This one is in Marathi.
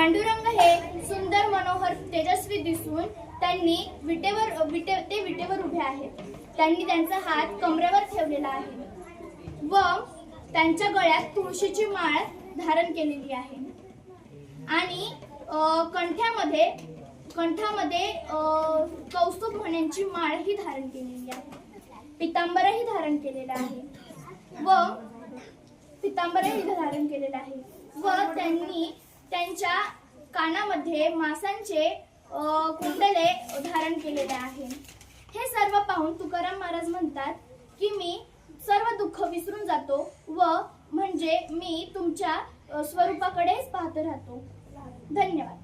पांडुरंग हे सुंदर मनोहर तेजस्वी दिसून त्यांनी विटेवर उभे आहेत. त्यांनी त्यांचा हात कमरेवर ठेवलेला आहे व त्यांच्या गळ्यात तुळशीची माळ धारण केलेली आहे आणि कंठामध्ये कौस्तुभ मण्यांची माळ ही धारण केलेली आहे. पितांबरही धारण केलेला आहे व त्यांनी त्यांच्या कानामध्ये मासांचे कुंडले धारण केलेले आहे. हे सर्व पाहून तुकाराम महाराज म्हणतात की मी सर्व दुःख विसरून जातो व म्हणजे मी तुमच्या स्वरूपाकडेच पाहत राहतो. धन्यवाद.